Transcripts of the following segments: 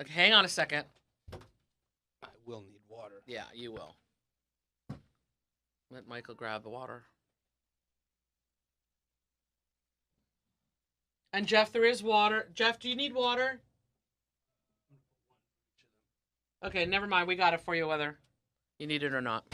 Okay, hang on a second. I will need water. Yeah, you will. Let Michael grab the water. And Jeff, there is water. Jeff, do you need water? Okay, never mind. We got it for you whether you need it or not.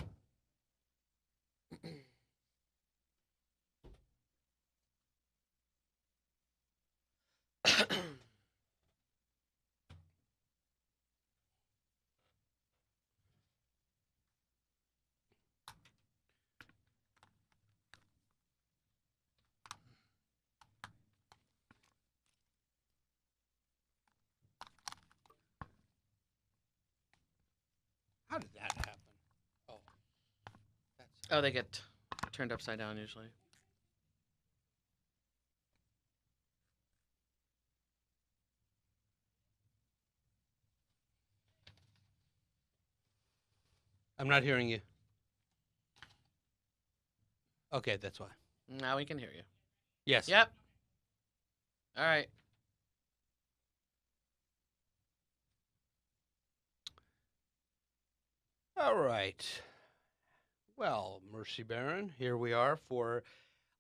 How did that happen? Oh, that's. Oh, they get turned upside down usually. I'm not hearing you. Okay, that's why. Now we can hear you. Yes. Yep. All right. All right. Well, Mercy Baron, here we are for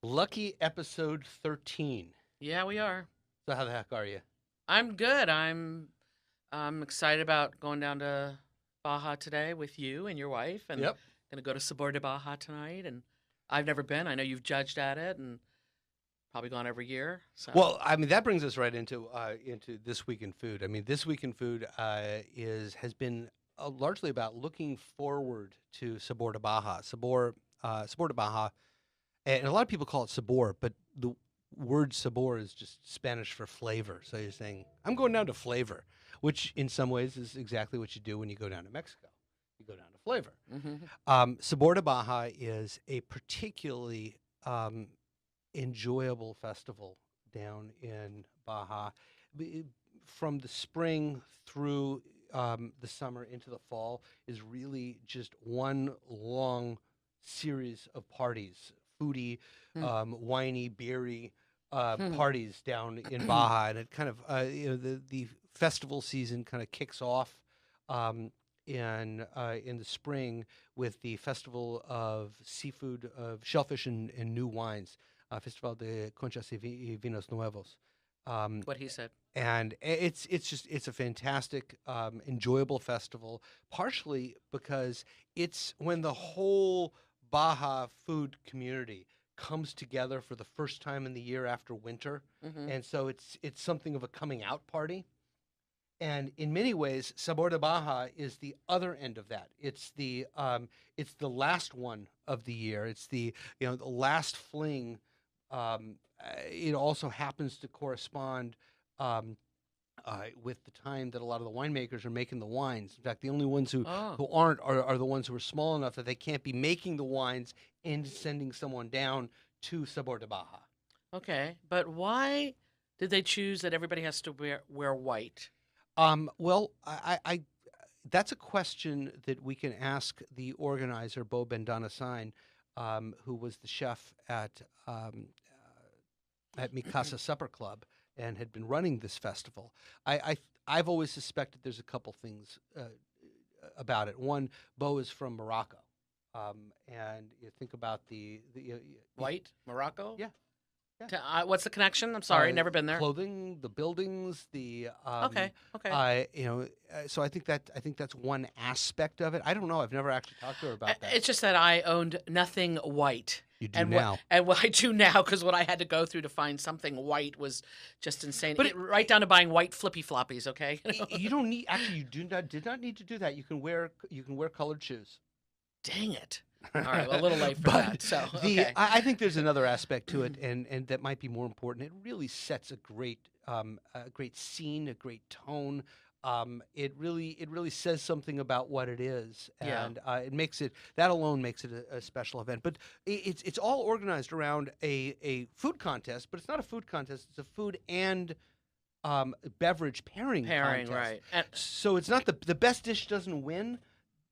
lucky episode 13. Yeah, we are. So how the heck are you? I'm good. I'm excited about going down to Baja today with you and your wife, and Yep. gonna go to Sabor de Baja tonight. And I've never been. I know you've judged at it, and probably gone every year. So. Well, I mean, that brings us right into This Week in Food. I mean, This Week in Food has been largely about looking forward to Sabor de Baja. Sabor de Baja, and a lot of people call it Sabor, but the word Sabor is just Spanish for flavor. So you're saying, I'm going down to flavor, which in some ways is exactly what you do when you go down to Mexico. You go down to flavor. Mm-hmm. Sabor de Baja is a particularly enjoyable festival down in Baja. From the spring through the summer into the fall is really just one long series of parties, foodie, winey, beery parties down in Baja, and it kind of the festival season kind of kicks off in the spring with the festival of seafood, of shellfish and new wines, Festival de Conchas y Vinos Nuevos. What he said. And it's a fantastic, enjoyable festival, partially because it's when the whole Baja food community comes together for the first time in the year after winter. Mm-hmm. And so it's something of a coming out party. And in many ways, Sabor de Baja is the other end of that. It's the last one of the year. It's the last fling. It also happens to correspond with the time that a lot of the winemakers are making the wines. In fact, the only ones who aren't are the ones who are small enough that they can't be making the wines and sending someone down to Sabor de Baja. Okay, but why did they choose that everybody has to wear white? Well, I that's a question that we can ask the organizer, Bo Bendana-Sign, who was the chef at Mikasa Supper Club and had been running this festival. I've always suspected there's a couple things about it. One, Bo is from Morocco, and you think about the White Morocco. Yeah. What's the connection? I'm sorry, never been there. Clothing, the buildings, the Okay. so I think that's one aspect of it. I don't know. I've never actually talked to her about that. It's just that I owned nothing white. You do now. And what I do now, because what I had to go through to find something white was just insane. But right down to buying white flippy floppies. Okay. You don't need. Actually, you did not need to do that. You can wear colored shoes. Dang it. All right, well, a little late for that. So I think there's another aspect to it, and that might be more important. It really sets a great scene, a great tone. It really says something about what it is, and it makes it, that alone makes it a special event. But it's all organized around a food contest, but it's not a food contest. It's a food and beverage pairing contest. Right? So it's not the best dish doesn't win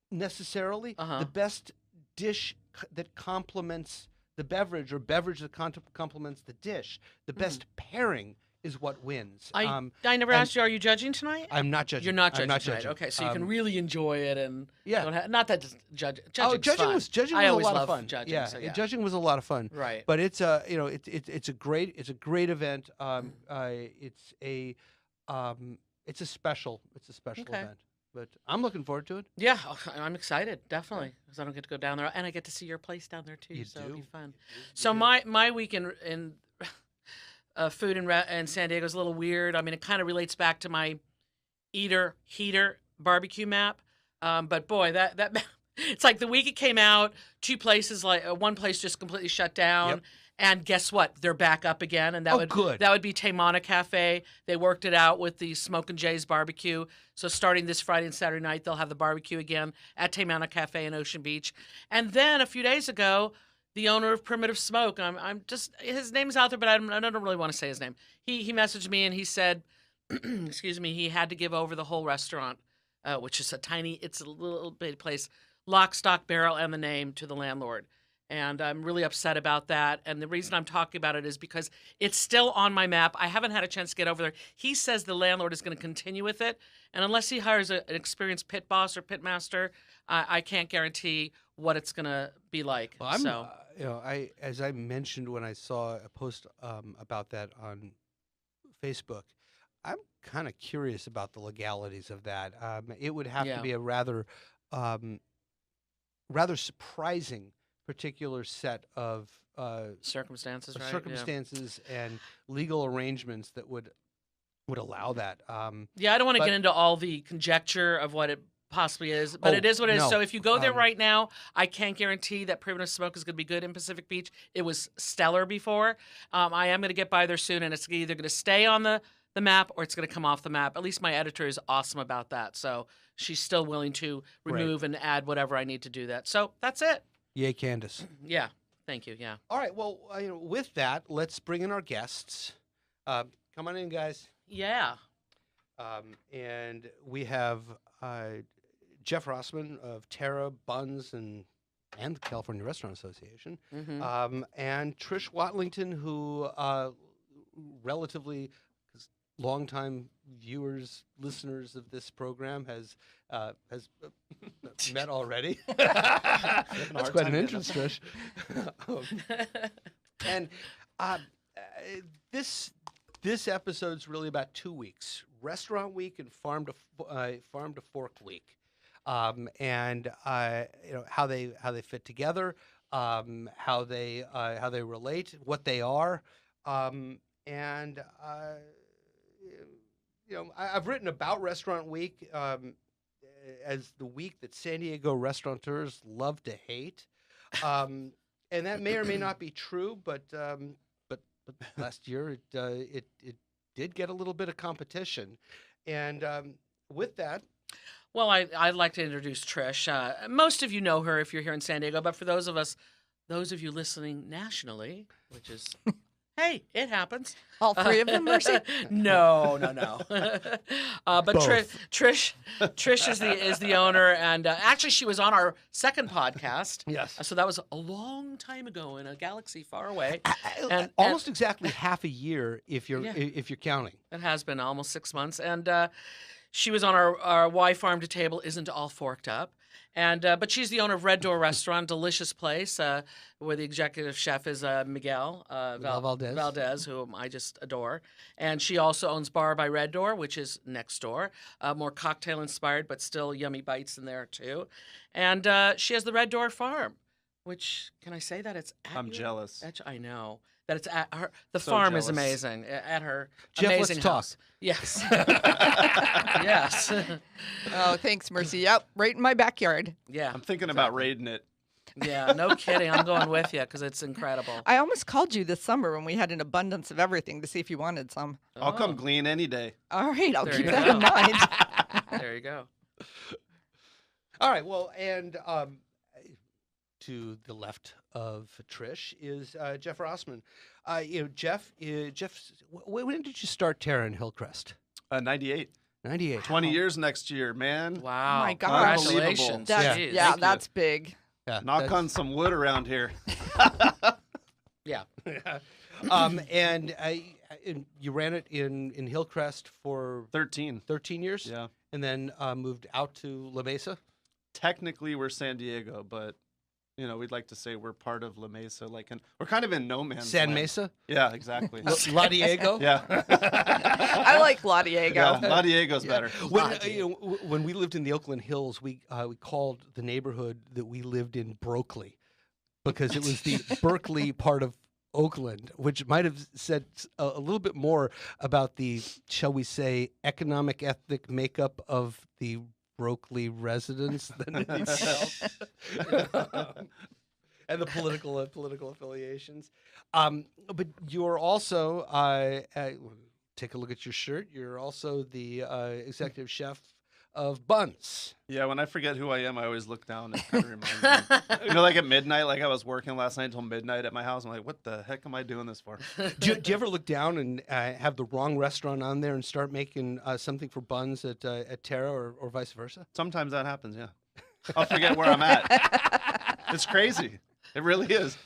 necessarily. The best dish that complements the beverage, or beverage that complements the dish. The best pairing is what wins. I never asked you, are you judging tonight? I'm not judging. You're not judging I'm not tonight. judging. Okay, so you can really enjoy it and Yeah. not that just judging judging was I a always lot love of fun. judging. Yeah, so yeah. judging was a lot of fun. Right. But it's it's a great event. It's a special event. But I'm looking forward to it. Yeah, I'm excited, definitely, because I don't get to go down there, and I get to see your place down there too. So it'll be fun. So my week in food in San Diego is a little weird. I mean, it kind of relates back to my eater heater barbecue map. But boy, that it's like the week it came out, two places one place just completely shut down. Yep. And guess what? They're back up again, and that would be Taymana Cafe. They worked it out with the Smoke and Jay's barbecue. So starting this Friday and Saturday night, they'll have the barbecue again at Taymana Cafe in Ocean Beach. And then a few days ago, the owner of Primitive Smoke, his name's out there, but I don't really want to say his name. He messaged me and he said, excuse me, he had to give over the whole restaurant, which is it's a little bitty place, lock, stock, barrel, and the name to the landlord. And I'm really upset about that. And the reason I'm talking about it is because it's still on my map. I haven't had a chance to get over there. He says the landlord is going to continue with it. And unless he hires an experienced pit boss or pit master, I can't guarantee what it's going to be like. Well, as I mentioned when I saw a post about that on Facebook, I'm kind of curious about the legalities of that. It would have to be a rather surprising particular set of circumstances, right? Circumstances and legal arrangements that would allow that. I don't want to get into all the conjecture of what it possibly is, but it is what it is. So if you go there right now, I can't guarantee that Primitive Smoke is going to be good in Pacific Beach. It was stellar before. I am going to get by there soon, and it's either going to stay on the map or it's going to come off the map. At least my editor is awesome about that. So she's still willing to remove and add whatever I need to do that. So that's it. Yay, Candace. Yeah. Thank you. Yeah. All right. Well, with that, let's bring in our guests. Come on in, guys. Yeah. And we have Jeff Rossman of Terra, Bunz, and the California Restaurant Association, and Trish Watlington, who relatively longtime viewers, listeners of this program has met already. That's quite an entrance, Trish. And this episode's really about 2 weeks: Restaurant Week and Farm to Fork Week, and how they fit together, how they relate, what they are, and. I've written about Restaurant Week as the week that San Diego restaurateurs love to hate, and that may or may not be true. But last year it did get a little bit of competition, and with that. Well, I'd like to introduce Trish. Most of you know her if you're here in San Diego, but for those of you listening nationally, which is. Hey, it happens. All three of them, Mercy? No. But Trish is the owner, and actually she was on our second podcast. Yes. So that was a long time ago in a galaxy far away. Almost exactly half a year if you're counting. It has been almost 6 months, and she was on our Why Farm to Table Isn't All Forked Up. And but she's the owner of Red Door Restaurant, delicious place where the executive chef is Miguel Valdez, whom I just adore. And she also owns Bar by Red Door, which is next door, more cocktail inspired, but still yummy bites in there too. And she has the Red Door Farm, which can I say that it's? I'm jealous. I know. That it's at her. The So farm jealous. is amazing at her Jeff, amazing let's house. talk. Yes. Yes. Oh, thanks, Mercy. Yep, right in my backyard. Yeah. I'm thinking about raiding it. Yeah, no kidding. I'm going with you because it's incredible. I almost called you this summer when we had an abundance of everything to see if you wanted some. I'll come glean any day. All right, I'll There keep you that go. in mind. There you go. All right. Well, and to the left of Trish is Jeff Rossman. Jeff. When did you start Terra in Hillcrest? 98. 98. 20 years next year, man. Wow. my gosh. Congratulations. That's, Jeez. yeah, Thank you. that's big. Yeah, Knock on some wood around here. Yeah. And you ran it in Hillcrest for 13. 13 years? Yeah. And then moved out to La Mesa? Technically, we're San Diego, but we'd like to say we're part of La Mesa. We're kind of in no man's San land. Mesa? Yeah, exactly. La Diego? Yeah. I like La Diego. Yeah, La Diego's better. When we lived in the Oakland Hills, we called the neighborhood that we lived in Brooklyn because it was the Berkeley part of Oakland, which might have said a little bit more about the, shall we say, economic ethnic makeup of the Berkeley residents than anything else. And the political affiliations. But you're also, take a look at your shirt, you're also the executive chef of Bunz. Yeah, when I forget who I am, I always look down and kind of remind me. Like at midnight, like I was working last night until midnight at my house. I'm like, what the heck am I doing this for? Do you ever look down and have the wrong restaurant on there and start making something for Bunz at Terra or vice versa? Sometimes that happens, yeah. I'll forget where I'm at. It's crazy. It really is.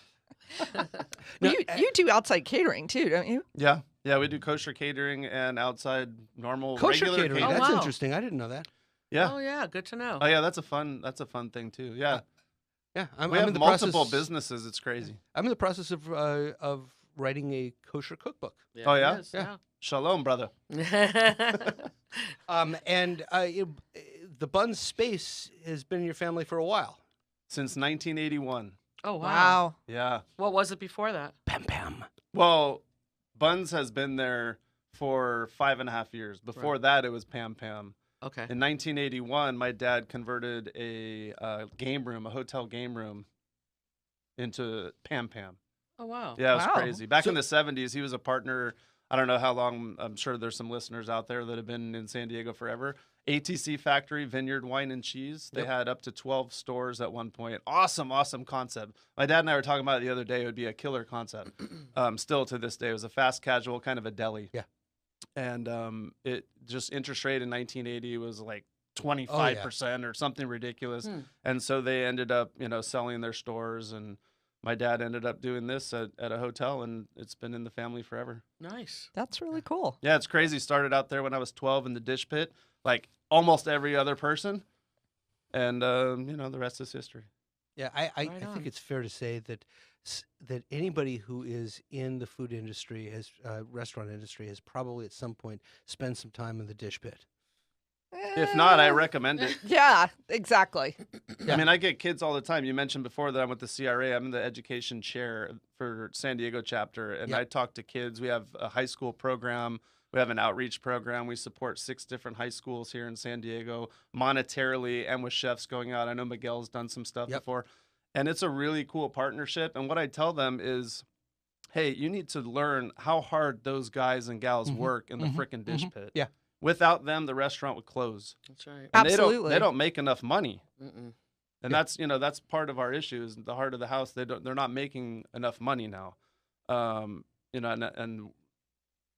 Well, you do outside catering too, don't you? Yeah. Yeah, we do kosher catering and outside normal Kosher regular catering. Oh, That's wow. interesting. I didn't know that. Yeah. Oh yeah, good to know. Oh yeah, that's a fun thing too. Yeah. Yeah, We have multiple businesses. It's crazy. I'm in the process of writing a kosher cookbook. Oh, yeah? it is, yeah. Shalom, brother. The Bunz space has been in your family for a while. Since 1981. Oh wow. Wow. Yeah. What was it before that? Pam pam. Well, Bunz has been there for 5.5 years. Before that, it was Pam Pam. Okay. In 1981, my dad converted a hotel game room, into Pam Pam. Oh wow. Yeah, it was Wow. crazy. Back in the 70s, he was a partner. I don't know how long. I'm sure there's some listeners out there that have been in San Diego forever. ATC Factory, Vineyard Wine and Cheese. They had up to 12 stores at one point. Awesome concept. My dad and I were talking about it the other day. It would be a killer concept. Still to this day, it was a fast casual kind of a deli. Yeah. And it just interest rate in 1980 was like 25% or something ridiculous. And so they ended up, selling their stores, and my dad ended up doing this at a hotel, and it's been in the family forever. Nice. That's really cool. Yeah, it's crazy. Started out there when I was 12 in the dish pit, like almost every other person. And, the rest is history. Yeah, I Right on. think it's fair to say that anybody who is in the food industry, restaurant industry, has probably at some point spent some time in the dish pit. If not, I recommend it. Yeah, exactly. Yeah. I mean, I get kids all the time. You mentioned before that I'm with the CRA. I'm the education chair for San Diego chapter, and I talk to kids. We have a high school program. We have an outreach program. We support 6 different high schools here in San Diego, monetarily and with chefs going out. I know Miguel's done some stuff before. And it's a really cool partnership. And what I tell them is, hey, you need to learn how hard those guys and gals work in the frickin' dish pit. Yeah. Without them, the restaurant would close. That's right. And Absolutely. They don't make enough money. Mm-mm. And that's part of our issue is the heart of the house. They're not making enough money now. And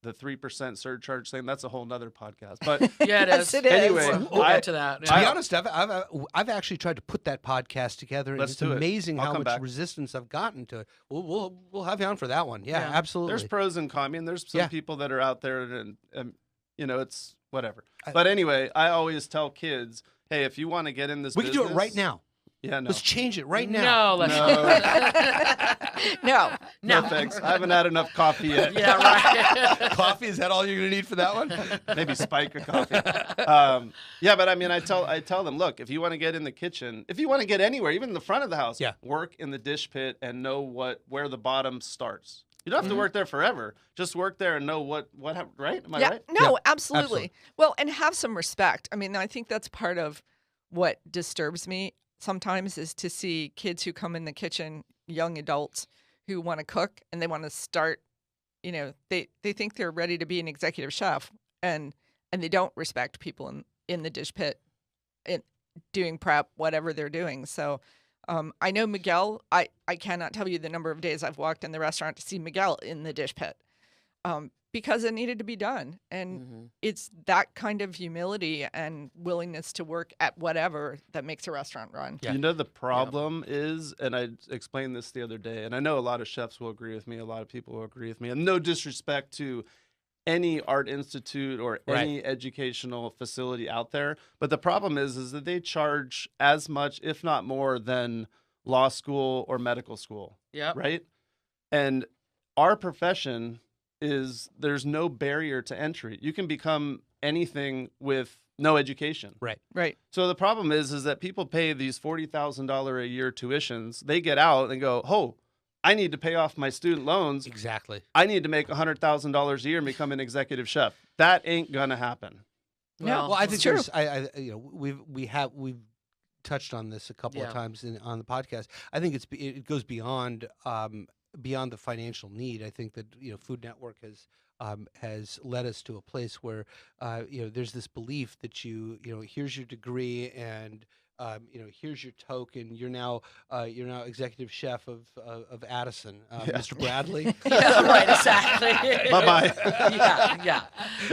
the 3% surcharge thing, that's a whole nother podcast. But Yeah, it Yes, is. it is. anyway, We'll get to that. To be honest, I've actually tried to put that podcast together, and Let's it's do it. amazing I'll how come much back. resistance I've gotten to it. We'll have you on for that one. Yeah, Yeah. absolutely. there's pros and cons. I mean, there's some Yeah. people that are out there and it's whatever. But anyway, I always tell kids, hey, if you want to get in this we can do it right business- now. Yeah, no. Let's change it right now. No, let's No. No, thanks. I haven't had enough coffee yet. Yeah, right. Coffee, is that all you're going to need for that one? Maybe spike a coffee. But I mean, I tell them, look, if you want to get in the kitchen, if you want to get anywhere, even in the front of the house, work in the dish pit and know where the bottom starts. You don't have to work there forever. Just work there and know what right? Am I right? No, Yeah, absolutely. absolutely. Well, and have some respect. I mean, I think that's part of what disturbs me sometimes is to see kids who come in the kitchen, young adults who want to cook and they want to start, they think they're ready to be an executive chef and they don't respect people in the dish pit doing prep, whatever they're doing. So I know Miguel, I cannot tell you the number of days I've walked in the restaurant to see Miguel in the dish pit because it needed to be done. And it's that kind of humility and willingness to work at whatever that makes a restaurant run. Yeah. You know, the problem is, and I explained this the other day, and I know a lot of chefs will agree with me, a lot of people will agree with me, and no disrespect to any art institute or any educational facility out there, but the problem is that they charge as much, if not more, than law school or medical school. Yeah. Right? And our profession is, there's no barrier to entry. You can become anything with no education. Right. So the problem is that people pay these $40,000 a year tuitions. They get out and go, oh, I need to pay off my student loans. Exactly. I need to make $100,000 a year and become an executive chef. That ain't gonna happen. No, I think true. we've touched on this a couple of times on the podcast. I think it goes beyond the financial need. I think that Food Network has led us to a place where there's this belief that here's your degree and here's your token. You're now executive chef of Addison, Mr. Bradley. Yeah, right, exactly. Bye-bye.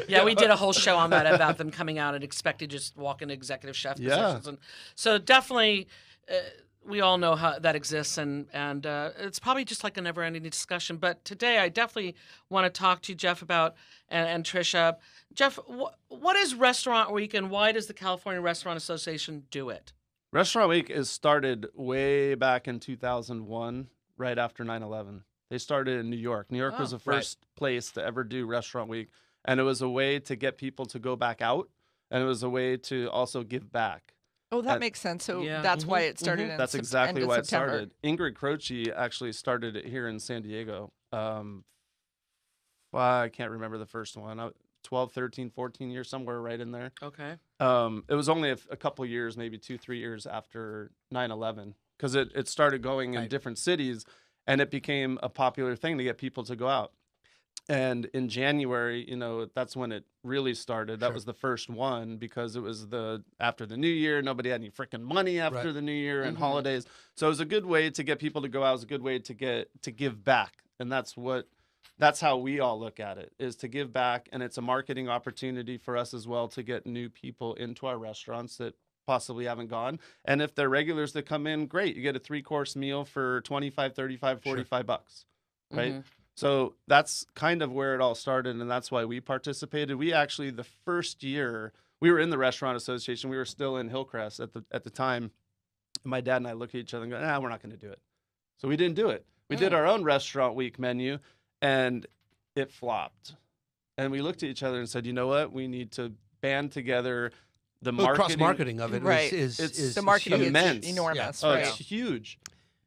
Yeah. We did a whole show on that about them coming out and expecting to just walk into executive chef positions. And so definitely, we all know how that exists, and it's probably just like a never-ending discussion. But today, I definitely want to talk to you, Jeff, about and Trish. Jeff, what is Restaurant Week, and why does the California Restaurant Association do it? Restaurant Week is started way back in 2001, right after 9/11. They started in New York. New York was the first place to ever do Restaurant Week, and it was a way to get people to go back out, and it was a way to also give back. Oh, that makes sense. So that's why it started in That's exactly why it September. started. Ingrid Croce actually started it here in San Diego. I can't remember the first one. 12, 13, 14 years, somewhere right in there. Okay. It was only a couple years, maybe 2-3 years after 9/11, because it started going in different cities, and it became a popular thing to get people to go out. And in January, that's when it really started. That was the first one, because it was after the New Year. Nobody had any freaking money after the New Year and holidays. So it was a good way to get people to go out. It was a good way to give back. And that's how we all look at it, is to give back. And it's a marketing opportunity for us as well to get new people into our restaurants that possibly haven't gone. And if they're regulars that come in, great. You get a 3-course meal for $25, $35, $45, right? So that's kind of where it all started, and that's why we participated. We actually, the first year, we were in the Restaurant Association. We were still in Hillcrest at the time. My dad and I looked at each other and go, we're not going to do it. So we didn't do it. We did our own Restaurant Week menu, and it flopped. And we looked at each other and said, you know what? We need to band together. The cross-marketing of it is the marketing immense. Is enormous. Yeah. It's huge.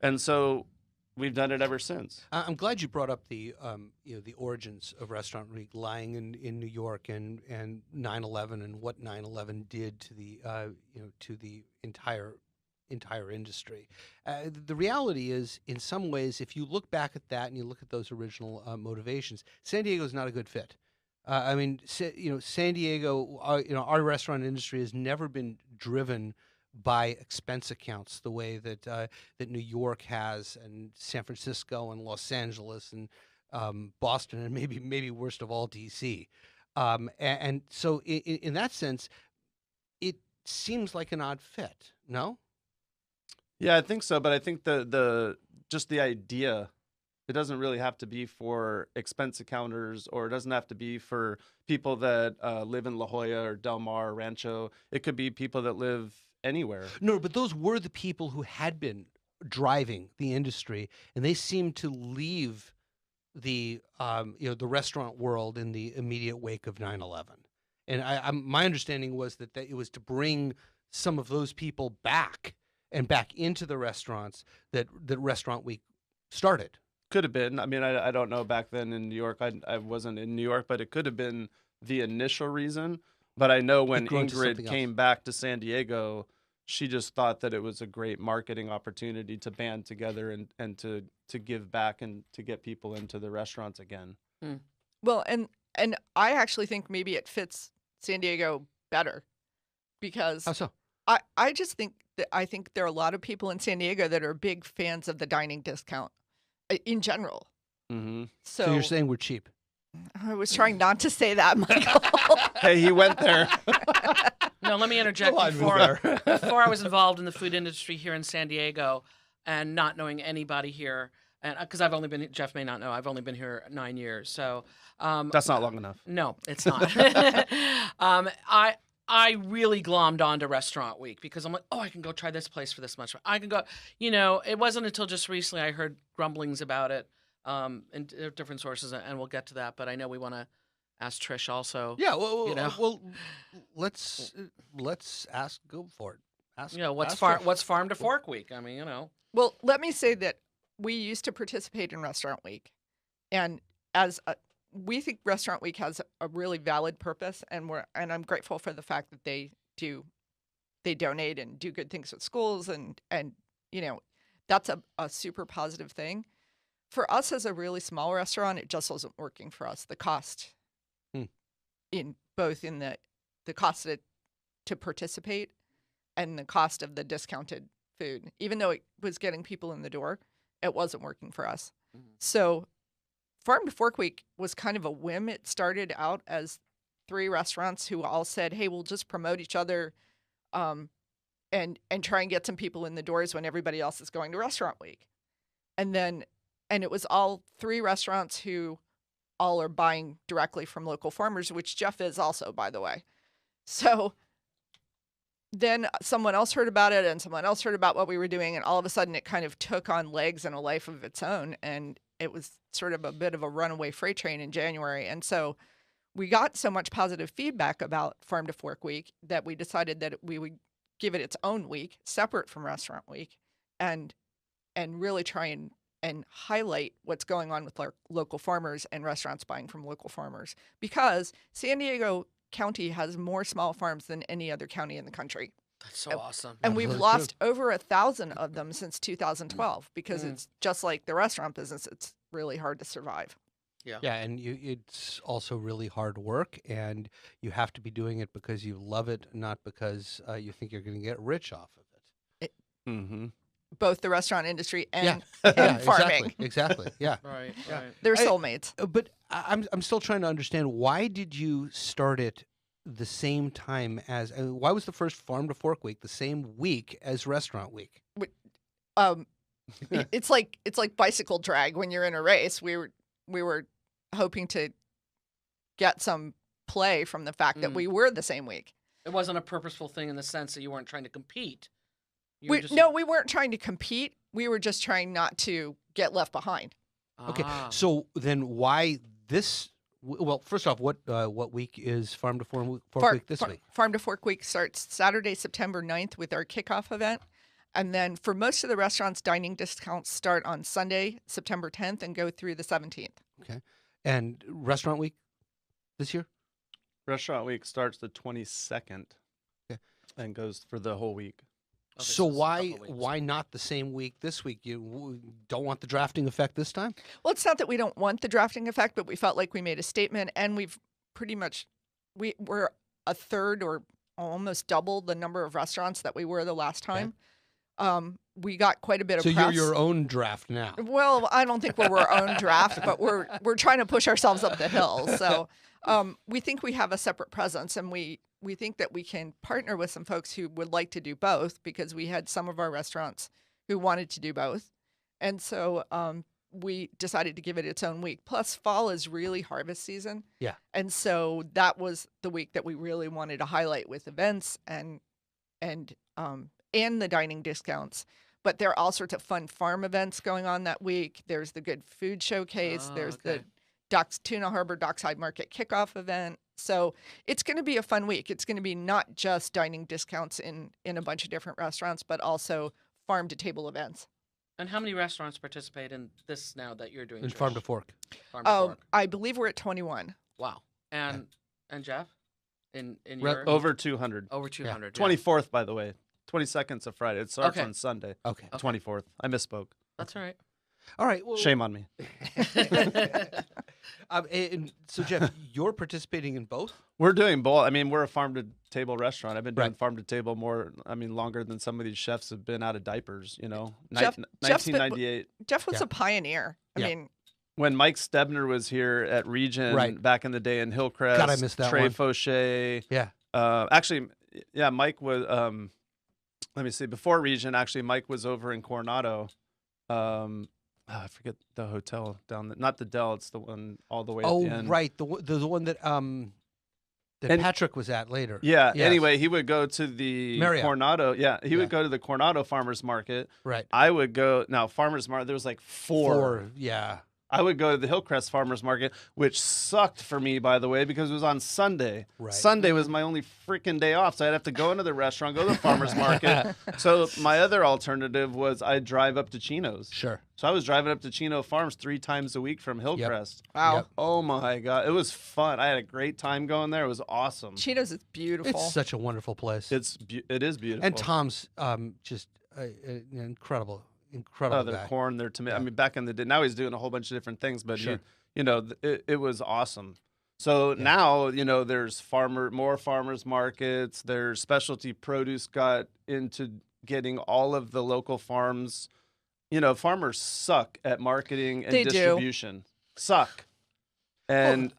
And so we've done it ever since. I'm glad you brought up the origins of Restaurant Week lying in New York and 9/11 and what 9/11 did to the entire industry. The reality is, in some ways, if you look back at that and you look at those original motivations, San Diego is not a good fit. San Diego, our restaurant industry has never been driven by expense accounts the way that New York has, and San Francisco and Los Angeles and Boston, and maybe worst of all, DC. And so in that sense, it seems like an odd fit. No? Yeah, I think so. But I think just the idea, it doesn't really have to be for expense accounters, or it doesn't have to be for people that live in La Jolla or Del Mar or Rancho. It could be people that live anywhere. No, but those were the people who had been driving the industry, and they seemed to leave the restaurant world in the immediate wake of 9/11. And my understanding was that it was to bring some of those people back into the restaurants that Restaurant Week started. Could have been. I mean, I don't know back then in New York. I wasn't in New York, but it could have been the initial reason. But I know when Ingrid came back to San Diego, she just thought that it was a great marketing opportunity to band together and to give back and to get people into the restaurants again. Well, and I actually think maybe it fits San Diego better, because how so? I just think I think there are a lot of people in San Diego that are big fans of the dining discount in general. So you're saying we're cheap? I was trying not to say that, Michael. Hey, he went there. No, let me interject. Before I was involved in the food industry here in San Diego, and not knowing anybody here, and because Jeff may not know, I've only been here 9 years. So that's not long enough. No, it's not. I really glommed onto Restaurant Week because I'm like, oh, I can go try this place for this much. I can go. It wasn't until just recently I heard grumblings about it in different sources, and we'll get to that. But I know we want to ask Trish also. Yeah, well, let's ask. Go for it. Ask. What's Farm to Fork Week? I mean, Well, let me say that we used to participate in Restaurant Week, and we think Restaurant Week has a really valid purpose, and I'm grateful for the fact that they donate and do good things with schools, and that's a super positive thing. For us as a really small restaurant, it just wasn't working for us. The cost in the cost to participate and the cost of the discounted food, even though it was getting people in the door, it wasn't working for us. Mm-hmm. So Farm to Fork Week was kind of a whim. It started out as 3 restaurants who all said, hey, we'll just promote each other and try and get some people in the doors when everybody else is going to Restaurant Week. And it was all 3 restaurants who all are buying directly from local farmers, which Jeff is also, by the way. So then someone else heard about it, and someone else heard about what we were doing, and all of a sudden it kind of took on legs and a life of its own, and it was sort of a bit of a runaway freight train in January. And so we got so much positive feedback about Farm to Fork Week that we decided that we would give it its own week, separate from Restaurant Week, and really try and highlight what's going on with our local farmers and restaurants buying from local farmers. Because San Diego County has more small farms than any other county in the country. That's so awesome. And we've lost over 1,000 of them since 2012 because it's just like the restaurant business. It's really hard to survive. Yeah, and it's also really hard work, and you have to be doing it because you love it, not because you think you're going to get rich off of it. Both the restaurant industry and farming. Exactly. Yeah. Right. They're soulmates. But I'm still trying to understand, why did you start it the same time as? Why was the first Farm to Fork Week the same week as Restaurant Week? It's like bicycle drag when you're in a race. We were hoping to get some play from the fact that we were the same week. It wasn't a purposeful thing in the sense that you weren't trying to compete. No, we weren't trying to compete. We were just trying not to get left behind. Okay, so then why this? Well, first off, what week is Farm to Fork Week this week? Farm to Fork Week starts Saturday, September 9th with our kickoff event. And then for most of the restaurants, dining discounts start on Sunday, September 10th and go through the 17th. Okay. And Restaurant Week this year? Restaurant Week starts the 22nd and goes for the whole week. Okay, so why not the same week this week? You don't want the drafting effect this time? Well, it's not that we don't want the drafting effect, but we felt like we made a statement, and we've pretty much we're a third or almost double the number of restaurants that we were the last time. Okay. We got quite a bit of press. So you're your own draft now. Well, I don't think we're our own draft, but we're trying to push ourselves up the hill. So we think we have a separate presence, and we think that we can partner with some folks who would like to do both, because we had some of our restaurants who wanted to do both. And so we decided to give it its own week. Plus, fall is really harvest season. Yeah. And so that was the week that we really wanted to highlight with events and the dining discounts. But there are all sorts of fun farm events going on that week. There's the Good Food Showcase. There's the Tuna Harbor Dockside Market kickoff event. So it's going to be a fun week. It's going to be not just dining discounts in a bunch of different restaurants, but also farm-to-table events. And how many restaurants participate in this now that you're doing? In Farm to Fork. Farm to Fork. I believe we're at 21. Wow. And Jeff? In your... Over 200. Over 200. Yeah. 24th, by the way. 22nd's a Friday. It starts on Sunday. Okay. 24th. I misspoke. That's all right. All right. Well, shame on me. And so, Jeff, you're participating in both? We're doing both. I mean, we're a farm-to-table restaurant. I've been doing farm-to-table longer than some of these chefs have been out of diapers, 1998. Jeff was a pioneer. I mean, when Mike Stebner was here at Region back in the day in Hillcrest. God, I missed that Trey one. Fauché. Yeah. Actually, yeah, Mike was. Let me see. Before Region, actually, Mike was over in Coronado. I forget the hotel down there. Not the Del. It's the one all the way at the end. Right. The one that Patrick was at later. Yeah. Yes. Anyway, he would go to the Marriott. Coronado. Yeah. He would go to the Coronado Farmers Market. Right. I would go. Now, Farmers Market, there was like four. Yeah. I would go to the Hillcrest Farmers Market, which sucked for me, by the way, because it was on Sunday. Right. Sunday was my only freaking day off, so I'd have to go into the restaurant, go to the farmer's market. So my other alternative was I'd drive up to Chino's. Sure. So I was driving up to Chino Farms 3 times a week from Hillcrest. Yep. Wow. Yep. Oh, my God. It was fun. I had a great time going there. It was awesome. Chino's is beautiful. It's such a wonderful place. It is beautiful. And Tom's just incredible their guy. corn, their tomato. I mean, back in the day, now he's doing a whole bunch of different things, but Sure. it was awesome. So now, there's more farmers markets. There's specialty produce got into getting all of the local farms. Farmers suck at marketing and distribution. Suck. And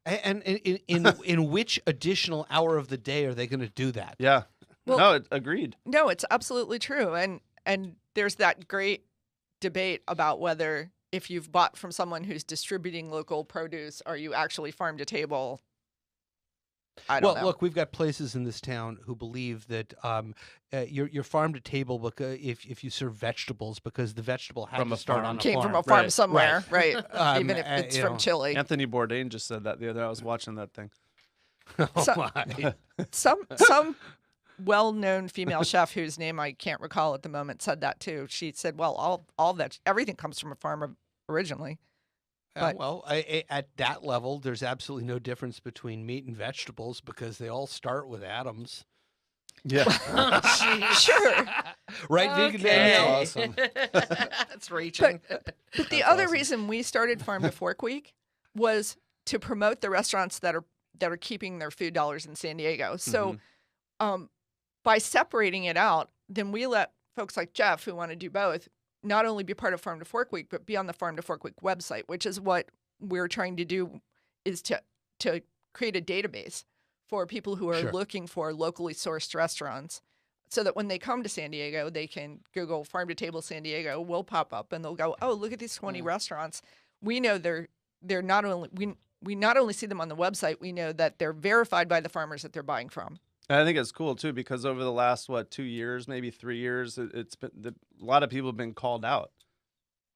And in which additional hour of the day are they going to do that? yeah, Well, agreed. No, it's absolutely true. And there's that great debate about whether if you've bought from someone who's distributing local produce, are you actually farm to table? I don't know. Look, we've got places in this town who believe that you're farm to table because if you serve vegetables, because the vegetable had to start on a Came farm. from a farm Right. somewhere, right? Even if it's you from know. Chile. Anthony Bourdain just said that the other day. I was watching that thing. Oh So- my! Some well-known female chef whose name I can't recall at the moment said that too. She said, "Well, all that everything comes from a farm originally." But- At that level, there's absolutely no difference between meat and vegetables because they all start with atoms. Yeah. Sure. Right, Okay. Vegan Danielle? Awesome. That's reaching. But the other reason we started Farm to Fork Week was to promote the restaurants that are keeping their food dollars in San Diego. So by separating it out, then we let folks like Jeff who want to do both not only be part of Farm to Fork Week, but be on the Farm to Fork Week website, which is what we're trying to do, is to create a database for people who are Sure. looking for locally sourced restaurants, so that when they come to San Diego, they can Google Farm to Table San Diego, will pop up, and they'll go, oh, look at these 20 restaurants. We know they're not only we not only see them on the website, we know that they're verified by the farmers that they're buying from. And I think it's cool too because over the last 2 years, maybe 3 years, it's been a lot of people have been called out.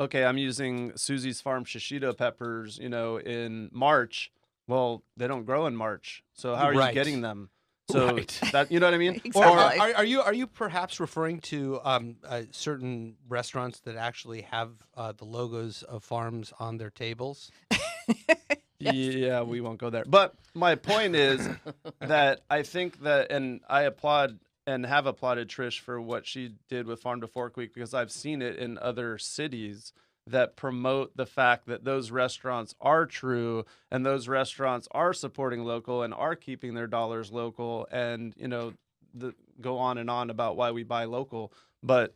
Okay, I'm using Susie's Farm shishito peppers, in March. Well, they don't grow in March, so how are you Right. getting them? So Right. that you know what I mean? Exactly. Or are you perhaps referring to certain restaurants that actually have the logos of farms on their tables? Yeah, we won't go there. But my point is that I think that, and I applaud and have applauded Trish for what she did with Farm to Fork Week because I've seen it in other cities that promote the fact that those restaurants are true and those restaurants are supporting local and are keeping their dollars local and, go on and on about why we buy local. But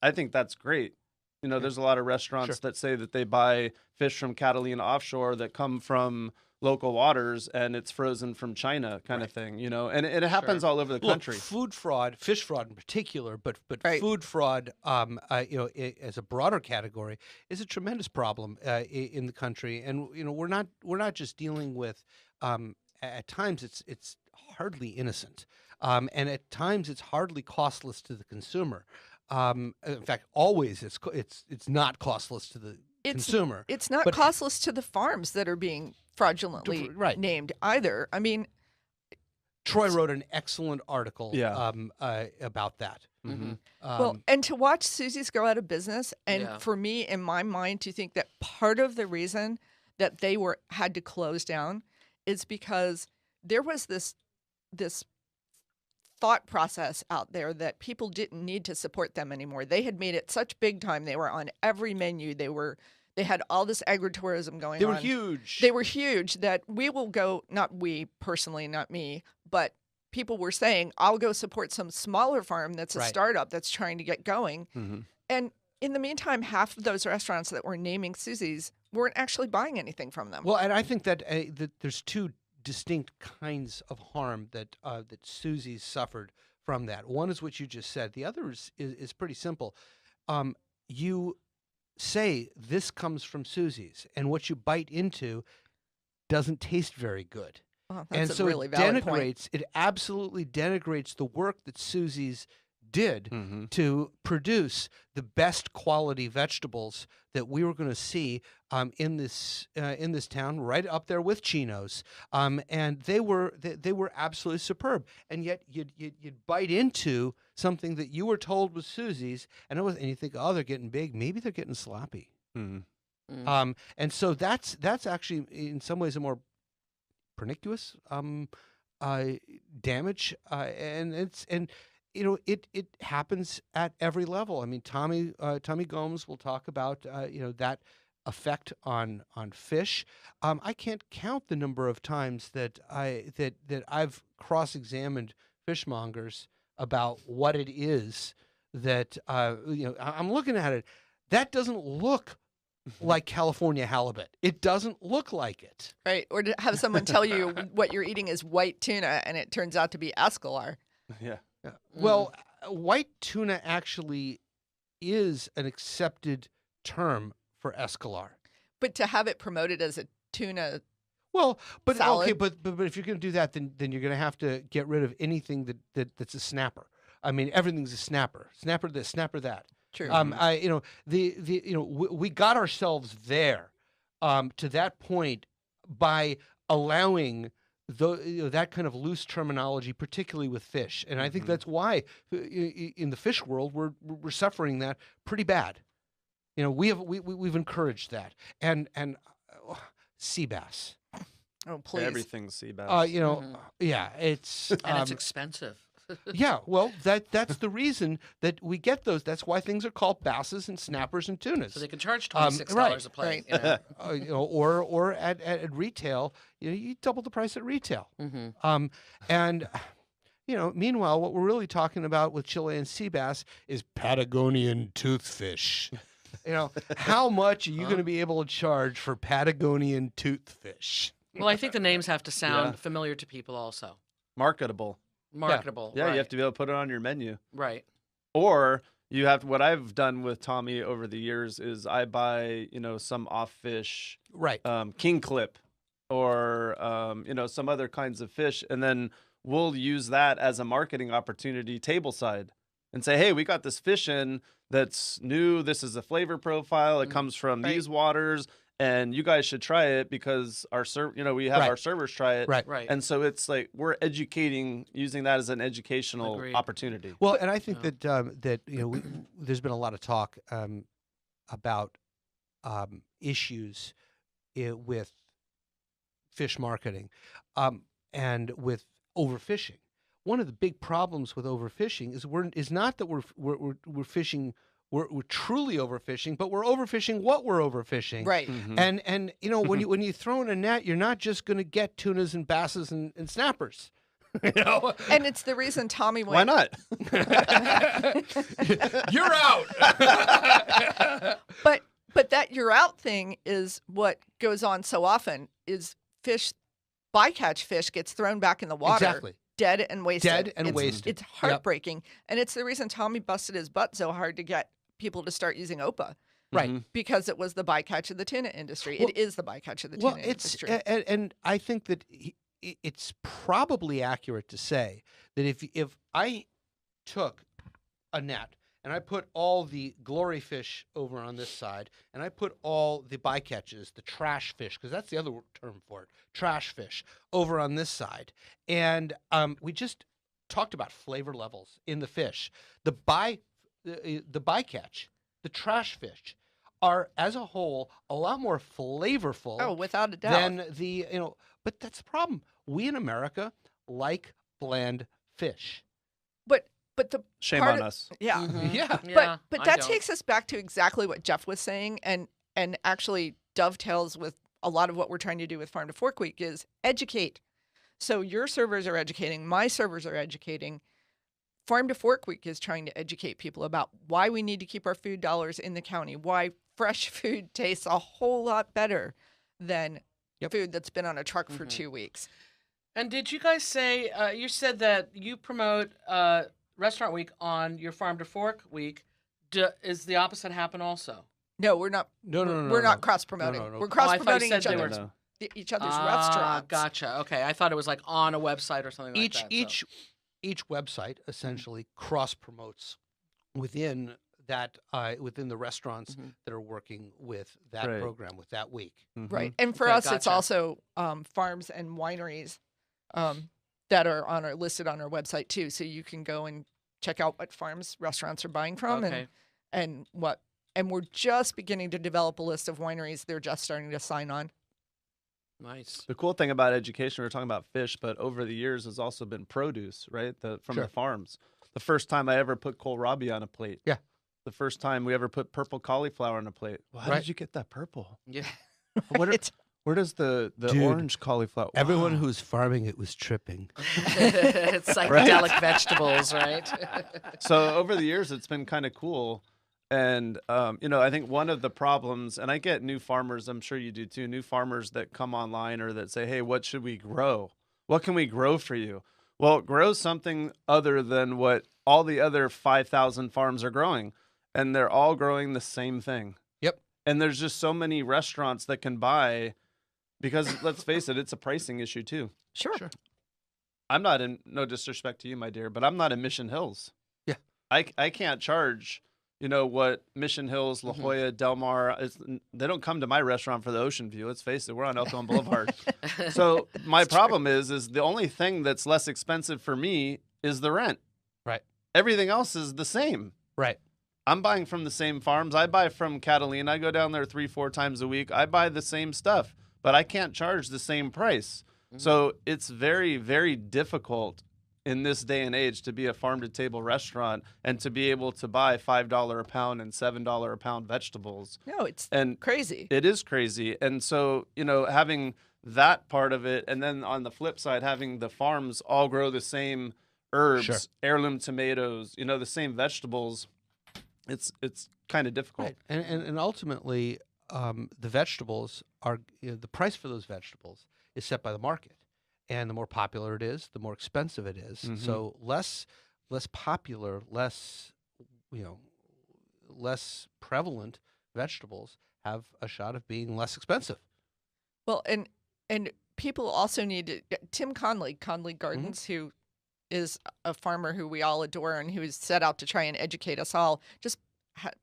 I think that's great. There's a lot of restaurants that say that they buy fish from Catalina offshore that come from local waters and it's frozen from China kind of thing, and it happens all over the country. Look, food fraud, fish fraud in particular, but Right. food fraud, as a broader category, is a tremendous problem in the country. And we're not just dealing with. At times, it's hardly innocent, and at times it's hardly costless to the consumer. In fact, always it's not costless to the consumer. It's not But- costless to the farms that are being fraudulently Right. named either. I mean, Troy wrote an excellent article about that. Mhm. well, and to watch Susie's go out of business, and Yeah. for me, in my mind, to think that part of the reason that they had to close down is because there was this thought process out there that people didn't need to support them anymore. They had made it such big time. They were on every menu. They had all this agritourism going on. They were huge. They were huge that we will go, not we personally, not me, but people were saying, I'll go support some smaller farm that's a Right. startup that's trying to get going. Mhm. And in the meantime, half of those restaurants that were naming Susie's weren't actually buying anything from them. Well, and I think that there's two distinct kinds of harm that Susie's suffered from that. One is what you just said. The other is pretty simple. You say this comes from Susie's, and what you bite into doesn't taste very good. That's and a so really it valid point. It absolutely denigrates the work that Susie's did to produce the best quality vegetables that we were going to see in this town, right up there with Chino's, and they were absolutely superb. And yet you'd bite into something that you were told was Susie's, and you think, oh, they're getting big. Maybe they're getting sloppy. And so that's actually in some ways a more pernicious damage, and it happens at every level. I mean, Tommy Gomes will talk about that effect on fish. I can't count the number of times that I've cross-examined fishmongers about what it is that I'm looking at it. That doesn't look like California halibut. It doesn't look like it. Right. Or to have someone tell you what you're eating is white tuna and it turns out to be escolar. Yeah. Well, white tuna actually is an accepted term for escolar. But to have it promoted as a tuna salad. Okay, but if you're going to do that, then you're going to have to get rid of anything that's a snapper. I mean, everything's a snapper. Snapper this, snapper that. True. We got ourselves there to that point by allowing that kind of loose terminology, particularly with fish, and I think that's why in the fish world we're suffering that pretty bad. We've encouraged that, and sea bass. Oh, please! Everything's sea bass. Yeah, it's and it's expensive. Yeah, well, that's the reason that we get those. That's why things are called basses and snappers and tunas. So they can charge $26 a plate. Right. Or at retail, you double the price at retail. And meanwhile, what we're really talking about with Chilean sea bass is Patagonian toothfish. How much are you going to be able to charge for Patagonian toothfish? Well, I think the names have to sound familiar to people also. Marketable. Yeah, right. You have to be able to put it on your menu. Right. Or you have what I've done with Tommy over the years is I buy, some off fish, right? King clip, or some other kinds of fish, and then we'll use that as a marketing opportunity tableside, and say, hey, we got this fish in that's new. This is a flavor profile. It comes from these waters. And you guys should try it because we have our servers try it. Right. And so it's like we're educating, using that as an educational opportunity. Well, and I think that there's been a lot of talk about issues with fish marketing and with overfishing. One of the big problems with overfishing is not that we're fishing. We're truly overfishing, but we're overfishing what we're overfishing. Right. And when you throw in a net, you're not just going to get tunas and basses and snappers. And it's the reason Tommy went. Why not? You're out. But that you're out thing is what goes on so often is bycatch fish gets thrown back in the water. Exactly. Dead and wasted. Wasted. It's heartbreaking. And it's the reason Tommy busted his butt so hard to get people to start using OPA. Right. Because it was the bycatch of the tuna industry. It is the bycatch of the tuna industry. And I think that it's probably accurate to say that if I took a net and I put all the glory fish over on this side, and I put all the bycatches, the trash fish, because that's the other term for it, trash fish, over on this side, and we just talked about flavor levels in the fish. The bycatch, the trash fish, are as a whole a lot more flavorful. Oh, without a doubt. Than but that's the problem. We in America like bland fish. But the shame on us. Yeah. Yeah. But that takes us back to exactly what Jeff was saying and actually dovetails with a lot of what we're trying to do with Farm to Fork Week is educate. So your servers are educating, my servers are educating. Farm to Fork Week is trying to educate people about why we need to keep our food dollars in the county, why fresh food tastes a whole lot better than food that's been on a truck for 2 weeks. And did you guys say, you said that you promote Restaurant Week on your Farm to Fork Week. Is the opposite happen also? No, we're not. No, We're not cross-promoting. No. We're cross-promoting Oh, each other's restaurants. Gotcha. Okay, I thought it was like on a website or something like that. Each website essentially cross-promotes within that within the restaurants that are working with that program, with that week. Right. And for us, it's also farms and wineries that are listed on our website too. So you can go and check out what farms restaurants are buying from and we're just beginning to develop a list of wineries they're just starting to sign on. Nice. The cool thing about education, we're talking about fish, but over the years has also been produce, right? From the farms. The first time I ever put kohlrabi on a plate. Yeah. The first time we ever put purple cauliflower on a plate. Well, how did you get that purple? Yeah. Where does the orange cauliflower? Everyone who's farming it was tripping. It's psychedelic vegetables, right? So over the years, it's been kind of cool. And, I think one of the problems, and I get new farmers, I'm sure you do too, new farmers that come online or that say, hey, what should we grow? What can we grow for you? Well, grow something other than what all the other 5,000 farms are growing. And they're all growing the same thing. Yep. And there's just so many restaurants that can buy, because let's face it, it's a pricing issue too. Sure. I'm not in, no disrespect to you, my dear, but I'm not in Mission Hills. Yeah. I can't charge, what Mission Hills, La Jolla, Del Mar, they don't come to my restaurant for the ocean view. Let's face it, we're on Elkhorn Boulevard. So my problem is the only thing that's less expensive for me is the rent. Right. Everything else is the same. Right. I'm buying from the same farms. I buy from Catalina. I go down there 3-4 times a week. I buy the same stuff, but I can't charge the same price. So it's very, very difficult in this day and age to be a farm-to-table restaurant and to be able to buy $5 a pound and $7 a pound vegetables. No, it's crazy. It is crazy. And so, having that part of it, and then on the flip side, having the farms all grow the same herbs, heirloom tomatoes, the same vegetables, it's kind of difficult. Right. And ultimately, the vegetables are, the price for those vegetables is set by the market. And the more popular it is, the more expensive it is. So less popular, less prevalent vegetables have a shot of being less expensive. Well, and people also need to, Tim Conley Gardens, who is a farmer who we all adore and who's set out to try and educate us all, just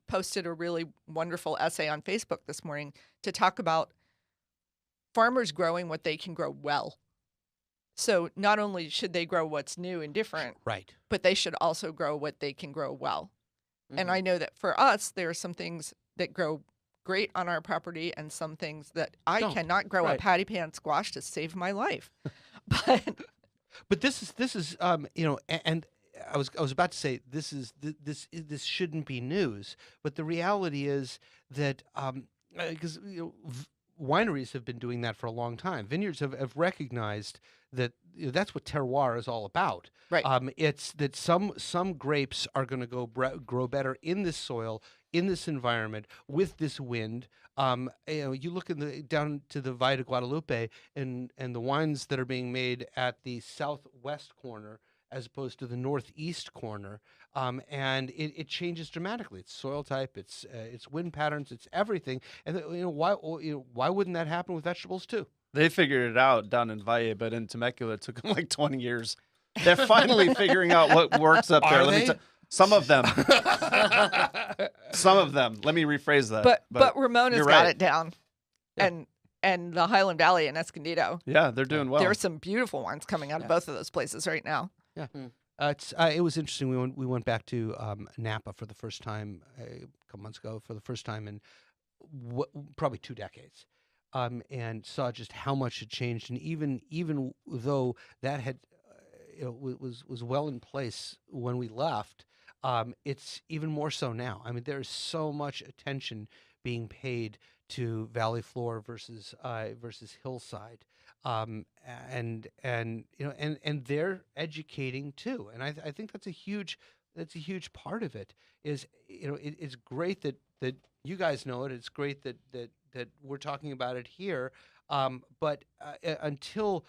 posted a really wonderful essay on Facebook this morning to talk about farmers growing what they can grow well. So not only should they grow what's new and different, right, but they should also grow what they can grow well. And I know that for us, there are some things that grow great on our property and some things that I cannot grow a patty pan squash to save my life. But this is and I was about to say this shouldn't be news, but the reality is that because wineries have been doing that for a long time. Vineyards have recognized that that's what terroir is all about. Right. It's that some grapes are going to grow better in this soil, in this environment, with this wind. You look down to the Valle de Guadalupe and the wines that are being made at the southwest corner as opposed to the northeast corner, and it changes dramatically. It's soil type, it's wind patterns, it's everything. And why wouldn't that happen with vegetables too? They figured it out down in Valle, but in Temecula it took them like 20 years. They're finally figuring out what works up there. Are they? Some of them. Some of them. Let me rephrase that. But Ramona's got it down. Yeah. And the Highland Valley in Escondido. Yeah, they're doing well. There are some beautiful wines coming out of both of those places right now. Yeah. It was interesting. We went back to Napa for the first time a couple months ago, for the first time in probably 2 decades. And saw just how much had changed, and even though that had was well in place when we left, it's even more so now. I mean, there's so much attention being paid to valley floor versus hillside, and they're educating too, and I think that's a huge That's a huge part of it. Is it's great that you guys know it. It's great that we're talking about it here. But until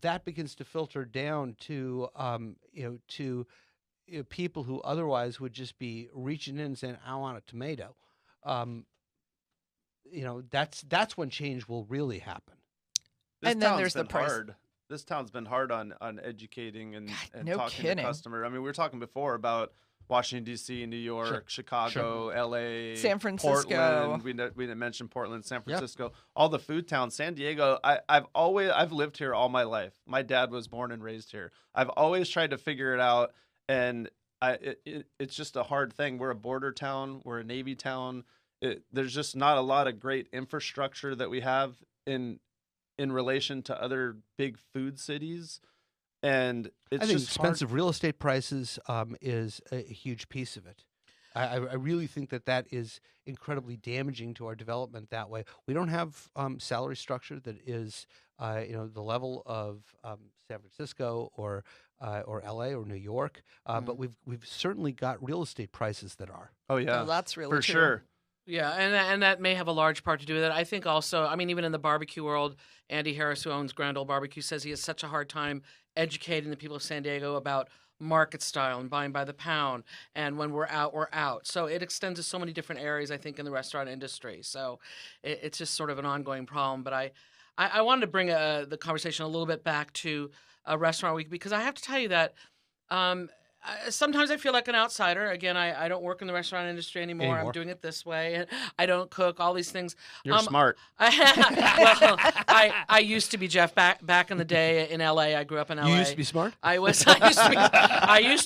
that begins to filter down to people who otherwise would just be reaching in and saying, "I want a tomato," that's when change will really happen. And then there's the price. Hard. This town's been hard on educating and no talking kidding. to customer. I mean, we were talking before about Washington, D.C., New York, Chicago, L.A., San Francisco. Portland. We didn't mention Portland, San Francisco. All the food towns. San Diego, I've lived here all my life. My dad was born and raised here. I've always tried to figure it out, and it's just a hard thing. We're a border town. We're a Navy town. There's just not a lot of great infrastructure that we have in relation to other big food cities, and it's I think just expensive real estate prices is a huge piece of it. I really think that is incredibly damaging to our development that way. We don't have salary structure that is the level of San Francisco or LA or New York, but we've certainly got real estate prices that are. Oh yeah, that's really for true. sure. Yeah, and that may have a large part to do with it. I think also, I mean, even in the barbecue world, Andy Harris, who owns Grand Ole Barbecue, says he has such a hard time educating the people of San Diego about market style and buying by the pound, and when we're out, we're out. So it extends to so many different areas, I think, in the restaurant industry. So it's just sort of an ongoing problem. But I wanted to bring the conversation a little bit back to Restaurant Week, because I have to tell you that sometimes I feel like an outsider. Again, I don't work in the restaurant industry anymore. I'm doing it this way. I don't cook, all these things. You're smart. Well, I used to be, Jeff, back in the day in L.A. I grew up in L.A. You used to be smart? I used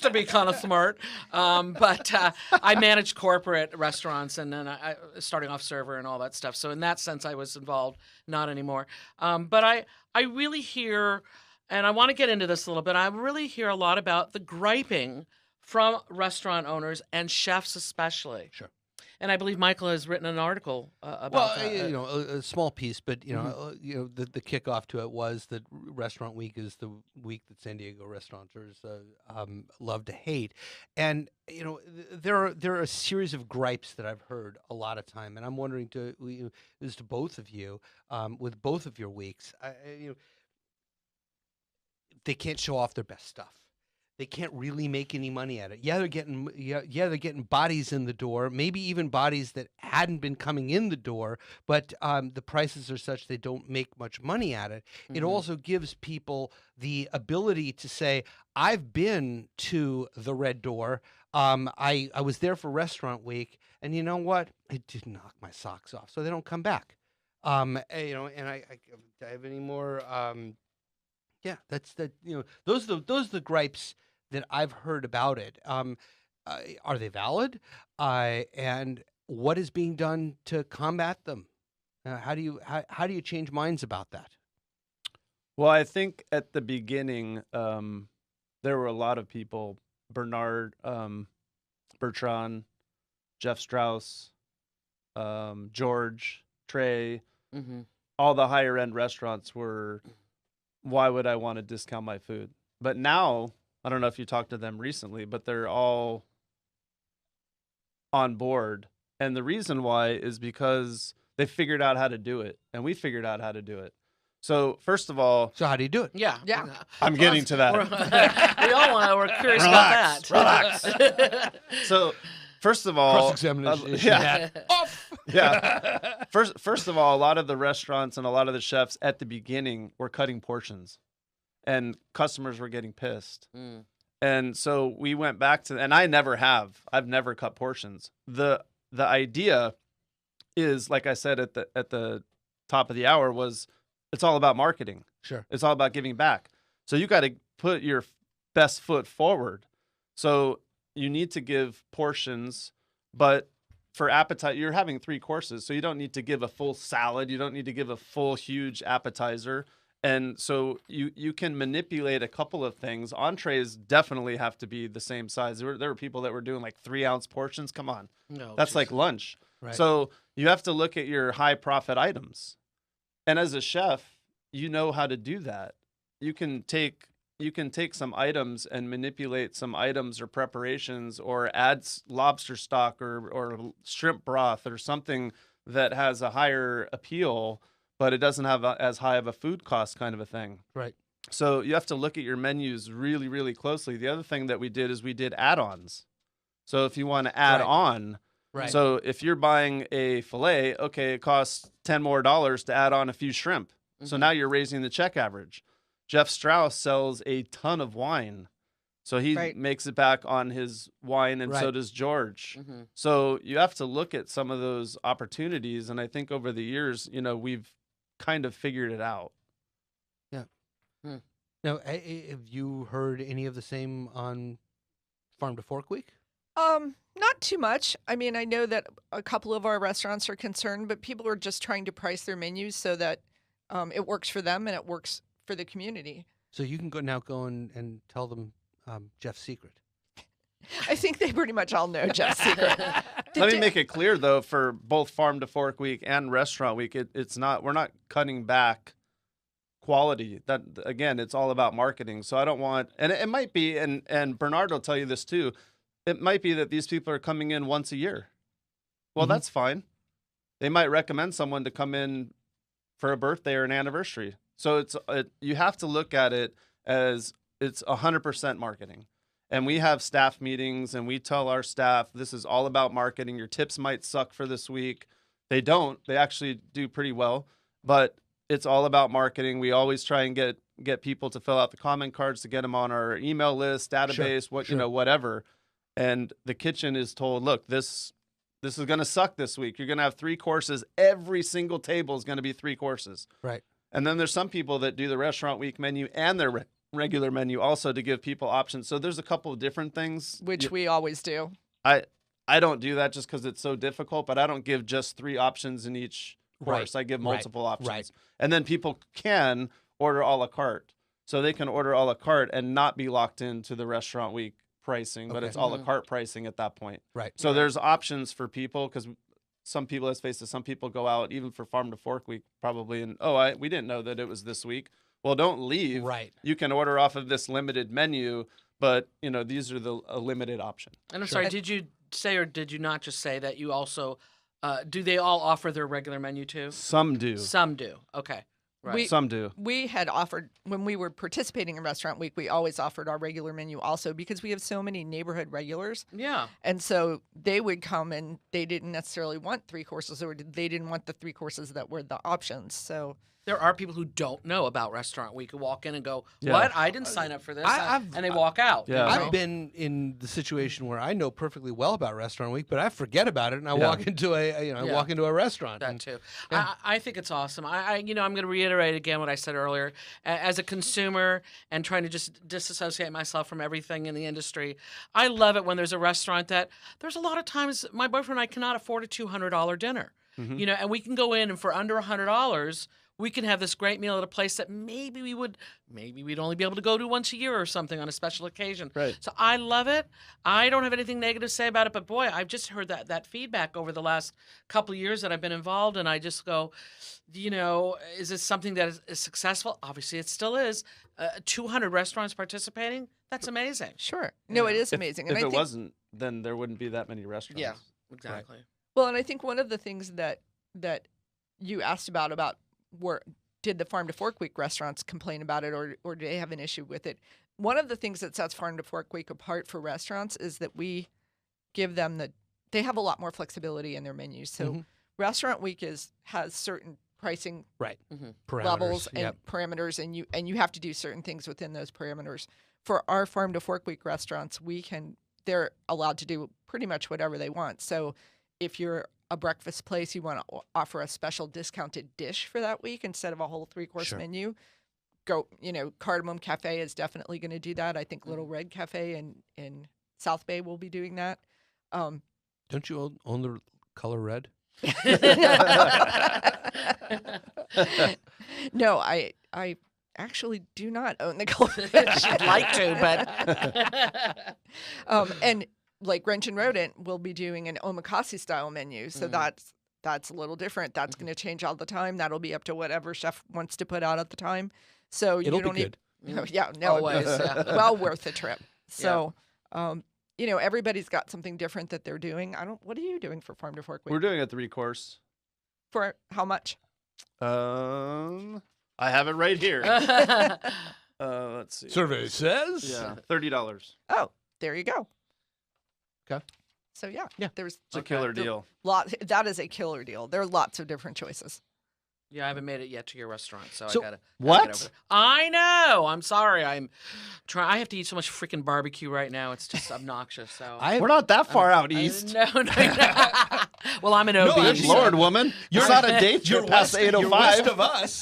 to be kind of smart. But I managed corporate restaurants, and then I starting off server and all that stuff. So in that sense, I was involved. Not anymore. But I really hear... And I want to get into this a little bit. I really hear a lot about the griping from restaurant owners and chefs especially. Sure. And I believe Michael has written an article about that. A small piece, but the kickoff to it was that Restaurant Week is the week that San Diego restaurateurs love to hate, and there are a series of gripes that I've heard a lot of time, and I'm wondering to both of you with both of your weeks, they can't show off their best stuff. They can't really make any money at it. Yeah, they're getting bodies in the door, maybe even bodies that hadn't been coming in the door, but the prices are such they don't make much money at it. Mm-hmm. It also gives people the ability to say, I've been to the Red Door. I was there for Restaurant Week, and you know what? It did knock my socks off, so they don't come back. And I have any more. Yeah, those are the gripes that I've heard about it. Are they valid? And what is being done to combat them? How do you change minds about that? Well, I think at the beginning, there were a lot of people: Bernard, Bertrand, Jeff Strauss, George, Trey. Mm-hmm. All the higher end restaurants were. Why would I want to discount my food? But now, I don't know if you talked to them recently, but they're all on board. And the reason why is because they figured out how to do it, and we figured out how to do it. So, first of all... So how do you do it? Yeah. I'm getting to that. We're curious about that. Relax. So, first of all... Cross-examination. Yeah. Off! Yeah. First of all, a lot of the restaurants and a lot of the chefs at the beginning were cutting portions, and customers were getting pissed. Mm. And so we went back to, and I've never cut portions. The idea is, like I said at the top of the hour, was it's all about marketing. Sure. It's all about giving back. So you got to put your best foot forward. So you need to give portions, but for appetite, you're having 3 courses, so you don't need to give a full salad. You don't need to give a full, huge appetizer. And so you can manipulate a couple of things. Entrees definitely have to be the same size. There were people that were doing like 3-ounce portions. Come on. No, that's like lunch. Right. So you have to look at your high profit items. And as a chef, you know how to do that. You can take you can take some items and manipulate some items or preparations, or add lobster stock or shrimp broth or something that has a higher appeal, but it doesn't have as high of a food cost kind of a thing. Right. So you have to look at your menus really, really closely. The other thing that we did is we did add-ons. So if you want to add on, Right. So if you're buying a fillet, okay, it costs $10 more to add on a few shrimp. So now you're raising the check average. Jeff Strauss sells a ton of wine. So he makes it back on his wine, and so does George. So you have to look at some of those opportunities, and I think over the years, we've kind of figured it out. Yeah. Now, have you heard any of the same on Farm to Fork Week? Not too much. I mean, I know that a couple of our restaurants are concerned, but people are just trying to price their menus so that it works for them and it works for the community. So you can go and tell them Jeff's secret. I think they pretty much all know Jeff's secret. Let me make it clear, though, for both Farm to Fork Week and Restaurant Week, we're not cutting back quality. That, again, it's all about marketing. So I don't want, and it might be, and Bernard will tell you this too, it might be that these people are coming in once a year. Well, that's fine. They might recommend someone to come in for a birthday or an anniversary. So you have to look at it as it's 100% marketing. And we have staff meetings, and we tell our staff, this is all about marketing. Your tips might suck for this week. They don't. They actually do pretty well. But it's all about marketing. We always try and get people to fill out the comment cards to get them on our email list, database, whatever. And the kitchen is told, look, this is going to suck this week. You're going to have 3 courses. Every single table is going to be 3 courses. Right. And then there's some people that do the Restaurant Week menu and their regular menu also to give people options. So there's a couple of different things. Which we always do. I don't do that just because it's so difficult, but I don't give just 3 options in each course. I give multiple options. Right. And then people can order a la carte. So they can order a la carte and not be locked into the Restaurant Week pricing, but it's a la carte pricing at that point. Right. So there's options for people, because some people, let's face it, some people go out even for Farm to Fork Week probably, and we didn't know that it was this week. Well, don't leave. Right. You can order off of this limited menu, but these are a limited option. And I'm sorry, did you say, or did you not just say that you also do they all offer their regular menu too? Some do. Some do. Okay. Right. Some do. We had offered, when we were participating in Restaurant Week, we always offered our regular menu also, because we have so many neighborhood regulars. Yeah. And so they would come and they didn't necessarily want 3 courses, or they didn't want the 3 courses that were the options. So there are people who don't know about Restaurant Week who walk in and go, what? I didn't sign up for this. And they walk out. Yeah. I've been in the situation where I know perfectly well about Restaurant Week, but I forget about it, and I walk into walk into a restaurant. That too. Yeah. I think it's awesome. I'm going to reiterate again what I said earlier. As a consumer and trying to just disassociate myself from everything in the industry, I love it when there's a restaurant that there's a lot of times my boyfriend and I cannot afford a $200 dinner, and we can go in and for under $100. We can have this great meal at a place that maybe we'd only be able to go to once a year or something on a special occasion. Right. So I love it. I don't have anything negative to say about it, but boy, I've just heard that feedback over the last couple of years that I've been involved, and I just go, is this something that is successful? Obviously, it still is. 200 restaurants participating, that's amazing. Sure. No, it is amazing. If it wasn't, then there wouldn't be that many restaurants. Yeah, exactly. Right. Well, and I think one of the things that you asked about did the Farm to Fork Week restaurants complain about it, or do they have an issue with it? One of the things that sets Farm to Fork Week apart for restaurants is that we give them they have a lot more flexibility in their menus. So Restaurant Week has certain pricing levels and parameters, and you have to do certain things within those parameters. For our Farm to Fork Week restaurants, they're allowed to do pretty much whatever they want. So if you're a breakfast place, you want to offer a special discounted dish for that week instead of a whole 3-course menu, go, Cardamom Cafe is definitely going to do that. I think Little Red Cafe in South Bay will be doing that. Don't you own the color red? No, I actually do not own the color red. She'd like to, but and like Wrench and Rodent will be doing an omakase style menu. So that's a little different. That's going to change all the time. That'll be up to whatever chef wants to put out at the time. So It'll be good. Yeah, no, Always, yeah. well worth the trip. So, everybody's got something different that they're doing. What are you doing for Farm to Fork Week? We're doing a 3-course. For how much? I have it right here. Let's see. Survey says. Yeah, $30. Oh, there you go. Okay. So yeah, there's It's a killer deal. That is a killer deal. There are lots of different choices. Yeah, I haven't made it yet to your restaurant, so So, I gotta. what? Gotta get over there. I know. I'm sorry. I'm trying. I have to eat so much freaking barbecue right now. It's just obnoxious. So We're not that far out east. No. Well, I'm an OB. actually, so- Lord, woman. You're not a date trip past You're 805. west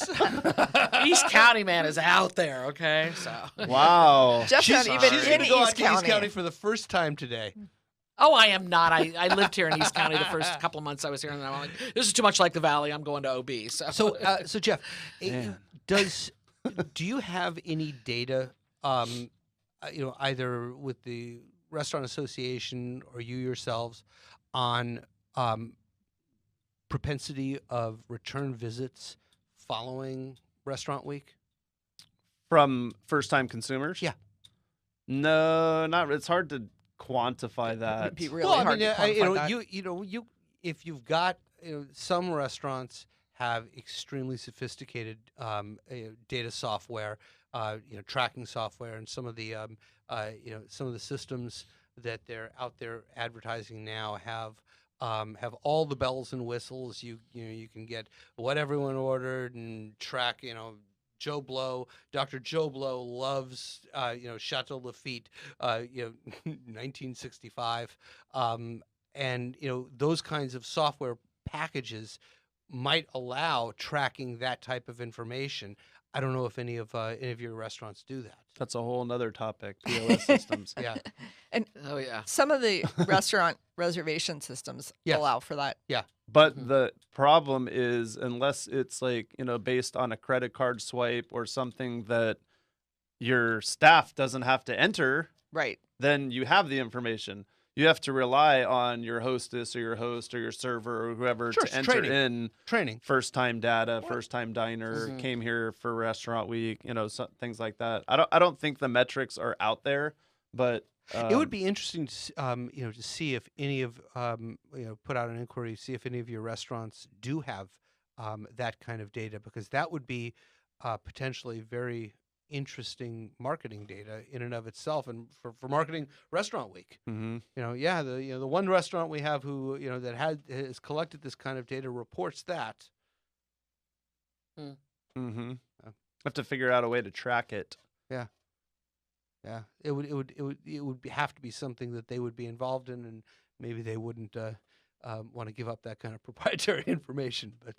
of us. East County man is out there. Okay, so. Wow. Jeff's not even She's in going to go out East to East County. County for the first time today. Oh, I am not. I lived here in East County the first couple of months I was here, and I'm like, this is too much like the Valley. I'm going to OB. So Jeff, Man. do you have any data, either with the Restaurant Association or you yourselves, on propensity of return visits following Restaurant Week? From first-time consumers? Yeah. No, not. It's hard to quantify It that. would be really hard to quantify that. If you've got some restaurants have extremely sophisticated data software, tracking software, and some of the systems that they're out there advertising now have all the bells and whistles. You can get what everyone ordered and track Joe Blow, Dr. Joe Blow loves, Chateau Lafite, 1965, and those kinds of software packages might allow tracking that type of information. I don't know if any of your restaurants do that. That's a whole nother topic, POS systems. Yeah. And oh yeah. some of the restaurant reservation systems Yes. allow for that. Yeah. But the problem is, unless it's based on a credit card swipe or something that your staff doesn't have to enter, Right. then you have the information. You have to rely on your hostess or your host or your server or whoever Sure, to enter training. Training. first-time data, first-time diner, came here for restaurant week, things like that. I don't think the metrics are out there, but It would be interesting to see if any of put out an inquiry, see if any of your restaurants do have that kind of data, because that would be potentially very interesting marketing data in and of itself, and for marketing Restaurant Week. mhm. The one restaurant we have who that has collected this kind of data reports that. Have to figure out a way to track it. Yeah, it would have to be something that they would be involved in, and maybe they wouldn't want to give up that kind of proprietary information. But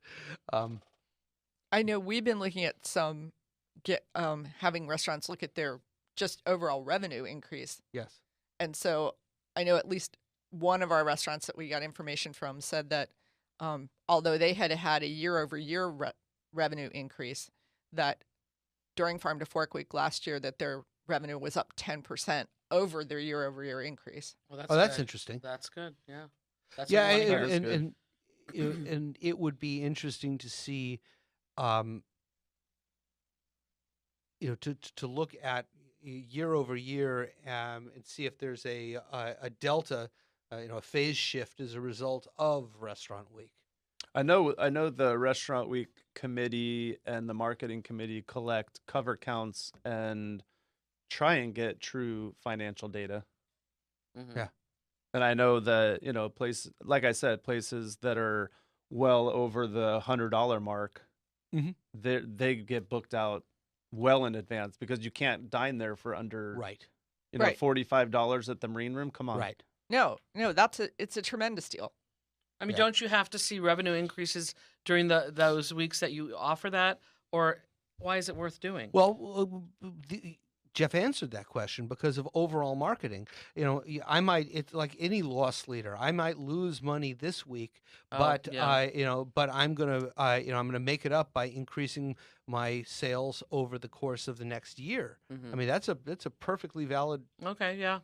I know we've been looking at having restaurants look at their just overall revenue increase. yes, And so I know at least one of our restaurants that we got information from said that although they had a year-over-year revenue increase, that during Farm to Fork Week last year that their revenue was up 10% over their year-over-year increase. Well, that's good. interesting. That's good. Yeah. That's Yeah, what we wanna hear. and it would be interesting to see, to look at year over year and see if there's a delta, a phase shift as a result of Restaurant Week. I know the Restaurant Week committee and the marketing committee collect cover counts and try and get true financial data. Mhm. Yeah. And I know that, like I said, places that are well over the $100 mark, Mhm. they get booked out well in advance because you can't dine there for under Right. Right. $45 at the Marine Room. Come on. Right. No, it's a tremendous deal. I mean, Yeah. don't you have to see revenue increases during those weeks that you offer that, or why is it worth doing? Well, Jeff answered that question because of overall marketing. It's like any loss leader. I might lose money this week, but but I'm gonna make it up by increasing my sales over the course of the next year. Mhm. I mean, that's a perfectly valid. Okay, yeah.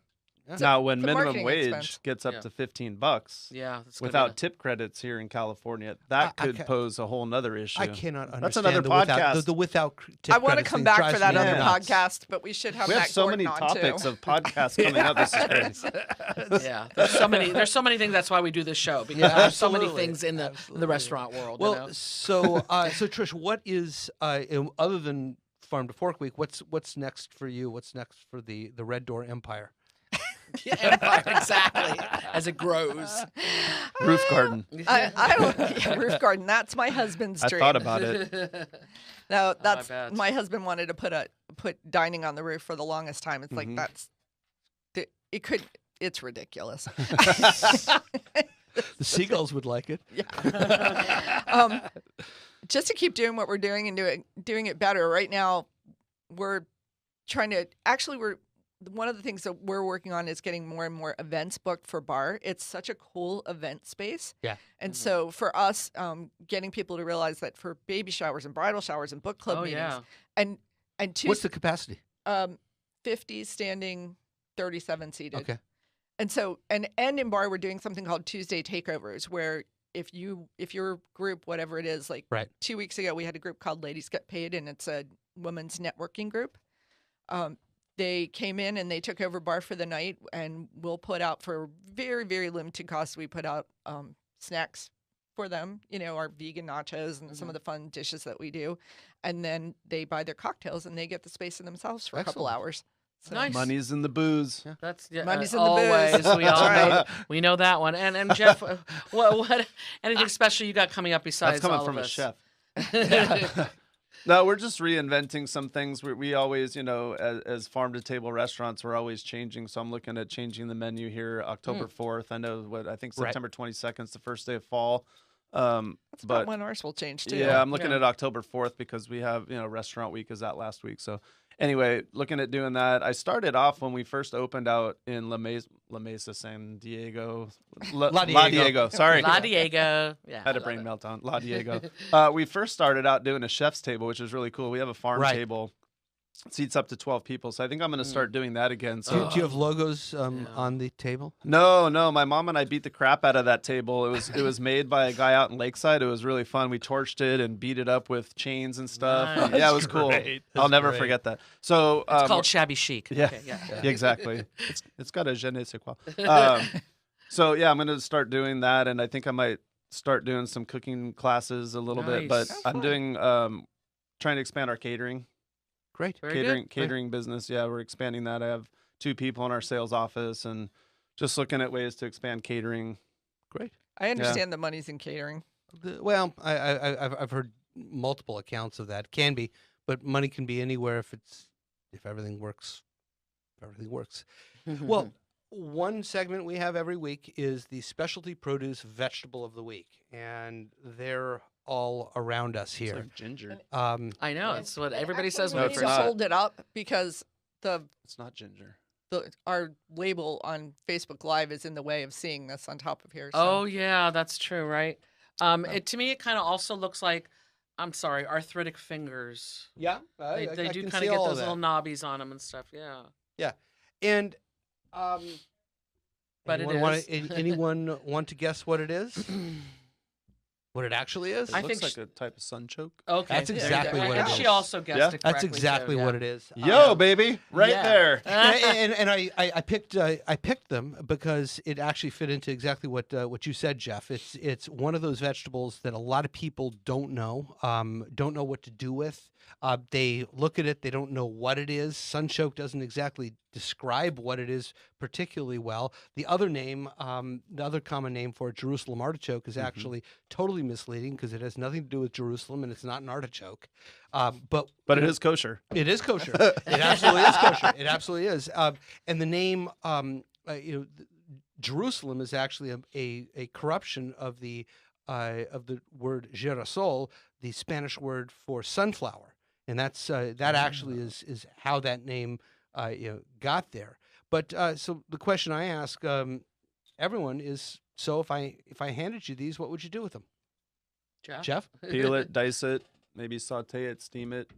Now, when the minimum marketing wage expense. gets up Yeah. to $15 Yeah, that's gonna be without tip credits here in California, that I could ca- pose a whole nother issue. I cannot understand That's another the without, podcast. the without tip I want to credits come thing back drives for that me other nuts. podcast, but we should have we have Matt so Gordon many on, topics too. of podcasts coming up. This is crazy. Yeah, there's so many. There's so many things. That's why we do this show because Yeah, there's so many absolutely. things in the Absolutely. restaurant world. Well, you know? so Trish, what is other than Farm to Fork Week? What's next for you? What's next for the Red Door Empire? Yeah, empire, exactly as it grows. Roof garden. I don't roof garden. That's my husband's I dream. thought about it. No, that's bet. my husband wanted to put dining on the roof for the longest time. It's Mhm. like it's ridiculous. The seagulls would like it. Yeah. Just to keep doing what we're doing and doing it better. Right now, we're trying to one of the things that we're working on is getting more and more events booked for bar. It's such a cool event space. Yeah. And so for us, getting people to realize that for baby showers and bridal showers and book club Oh, meetings, yeah. and What's the capacity? 50 standing, 37 seated. Okay. And so, and in bar, we're doing something called Tuesday takeovers, where if your group, whatever it is, like Right. 2 weeks ago, we had a group called Ladies Get Paid, and it's a women's networking group. They came in and they took over bar for the night, and we'll put out for very, very limited cost. We put out snacks for them, our vegan nachos and some of the fun dishes that we do. And then they buy their cocktails and they get the space to themselves for a couple Excellent. hours. So Nice. Money's in the booze. That's Money's in the always. booze. We all That's know, we know that one. And Jeff, what anything special you got coming up besides That's coming all from of a us? chef. No, we're just reinventing some things. We always, as farm to table restaurants, we're always changing. So I'm looking at changing the menu here October 4th. I know I think Right. September 22nd is the first day of fall. that's but about when ours will change too. yeah, I'm looking Yeah. at October 4th because we have, restaurant week is that last week. So anyway, looking at doing that. I started off when we first opened out in La Mesa, San Diego. La Diego. Sorry. La Diego. Yeah. Had a brain meltdown. La Diego. We first started out doing a chef's table, which is really cool. We have a farm Right. table. Seats up to 12 people. So I think I'm going to start doing that again. So Do you have logos on the table? No. My mom and I beat the crap out of that table. It was made by a guy out in Lakeside. It was really fun. We torched it and beat it up with chains and stuff. Nice. Yeah, it was cool. Great. I'll That's never great. forget that. So It's called shabby chic. yeah. Okay, yeah. Yeah, exactly. It's got a je ne sais quoi. So yeah, I'm going to start doing that, and I think I might start doing some cooking classes a little bit. But Nice. I'm doing trying to expand our catering. Great. Very good. Catering business. Yeah, we're expanding that. I have 2 people in our sales office and just looking at ways to expand catering. Great. I understand the money's in catering. Well, I've heard multiple accounts of that. Can be, but money can be anywhere if everything works. If everything works. Well, one segment we have every week is the specialty produce vegetable of the week, and they're all around us It's here. like ginger. I know. It's what everybody says We when No, they need it's to first. not. hold it up because It's not ginger. our label on Facebook Live is in the way of seeing this on top of here. So. Oh yeah, that's true, right? To me, it kind of also looks like, I'm sorry, arthritic fingers. Yeah, They do can kind see of get all those that. little knobbies on them and stuff. Yeah. And But anyone want to guess what it is? What it actually is? It I looks think like a type of sunchoke. Okay. That's there you exactly go. what And it she is. also guessed Yeah. it That's correctly, exactly too, what yeah. it is. Yo, baby, right Yeah. there. and I picked them because it actually fit into exactly what you said, Jeff. It's one of those vegetables that a lot of people don't know what to do with. They look at it, they don't know what it is. Sunchoke doesn't exactly describe what it is particularly well. The other common name for it, Jerusalem artichoke, is actually totally misleading because it has nothing to do with Jerusalem and it's not an artichoke. But But it is kosher. it is kosher. It absolutely is kosher. It absolutely is. And the name, Jerusalem is actually a corruption of the word girasol, the Spanish word for sunflower, and that's that actually is how that name got there. But so the question I ask everyone is: so if I handed you these, what would you do with them, Jeff? Peel it, dice it, maybe saute it, steam it.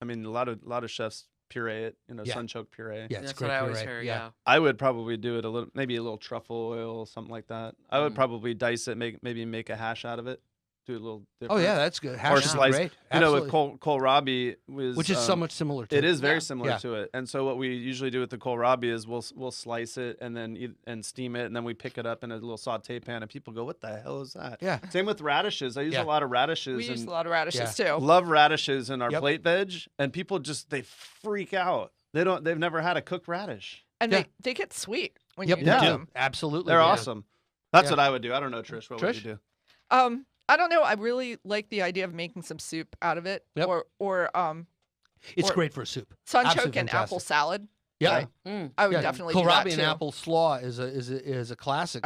I mean, a lot of chefs puree it, sunchoke puree. Yeah, it's That's great what I always puree. hear. Yeah. Yeah. I would probably do it maybe a little truffle oil, something like that. I would probably dice it, maybe make a hash out of it. Do a little different. Oh yeah, that's good. Or Hash is slice. great. With kohlrabi which is somewhat similar to it is very Yeah. similar to it. And so what we usually do with the kohlrabi is we'll slice it and then steam it, and then we pick it up in a little saute pan, and people go, "What the hell is that?" Yeah. Same with radishes. I use a lot of radishes. We use and a lot of radishes too. love radishes in our Yep. plate veg, and people they freak out. They've never had a cooked radish. And Yeah. they get sweet when Yep, you they cook do. them. Absolutely. They're they do. awesome. That's Yeah. what I would do. I don't know, Trish. What would you do? I don't know. I really like the idea of making some soup out of it, Yep. or It's or great for a soup. sunchoke Absolutely and apple fantastic. salad. Yeah. I would Yeah. definitely do Kohlrabi that and too. apple slaw is a classic.